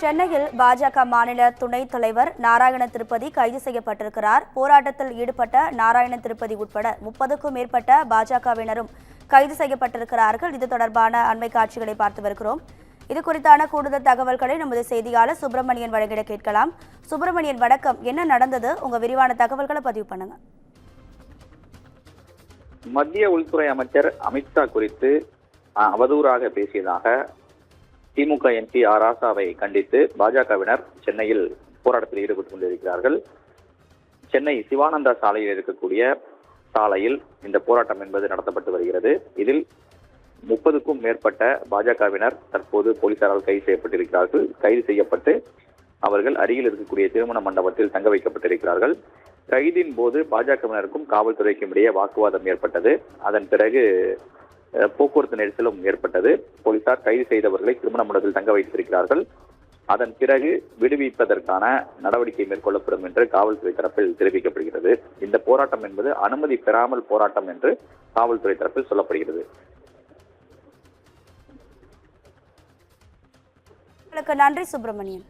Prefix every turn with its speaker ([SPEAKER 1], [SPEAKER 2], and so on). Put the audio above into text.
[SPEAKER 1] சென்னையில் பாஜக மாநில துணைத் தலைவர் நாராயண திருப்பதி கைது செய்யப்பட்டிருக்கிறார். போராட்டத்தில் ஈடுபட்ட நாராயண திருப்பதி உட்பட 30க்கும் மேற்பட்ட பாஜகவினரும் கைது செய்யப்பட்டிருக்கிறார்கள். இது தொடர்பான அண்மை காட்சிகளை பார்த்து வருகிறோம். இது குறித்தான கூடுதல் தகவல்களை நமது செய்தியாளர் சுப்பிரமணியன் வழங்கிட கேட்கலாம். சுப்பிரமணியன், வணக்கம். என்ன நடந்தது? உங்க விரிவான தகவல்களை பதிவு பண்ணுங்க.
[SPEAKER 2] மத்திய உள்துறை அமைச்சர் அமித்ஷா குறித்து அவதூறாக பேசியதாக திமுக எம்பி ஆர் ராசாவை கண்டித்து பாஜகவினர் சென்னையில் போராட்டத்தில் ஈடுபட்டுக் கொண்டிருக்கிறார்கள். சென்னை சிவானந்தா சாலையில் இருக்கக்கூடிய சாலையில் இந்த போராட்டம் என்பது நடத்தப்பட்டு வருகிறது. இதில் 30க்கும் மேற்பட்ட பாஜகவினர் தற்போது போலீசாரால் கைது செய்யப்பட்டிருக்கிறார்கள். கைது செய்யப்பட்டு அவர்கள் அருகில் இருக்கக்கூடிய திருமண மண்டபத்தில் தங்க வைக்கப்பட்டிருக்கிறார்கள். கைதின் போது பாஜகவினருக்கும் காவல்துறைக்கும் இடையே வாக்குவாதம் ஏற்பட்டது. அதன் பிறகு போக்குவரத்து நெரிசலும் ஏற்பட்டது. போலீசார் கைது செய்தவர்களை திருமண மண்டபத்தில் தங்க வைத்திருக்கிறார்கள். அதன் பிறகு விடுவிப்பதற்கான நடவடிக்கை மேற்கொள்ளப்படும் என்று காவல்துறை தரப்பில் தெரிவிக்கப்படுகிறது. இந்த போராட்டம் என்பது அனுமதி பெறாமல் போராட்டம் என்று காவல்துறை தரப்பில் சொல்லப்படுகிறது.
[SPEAKER 1] நன்றி சுப்பிரமணியன்.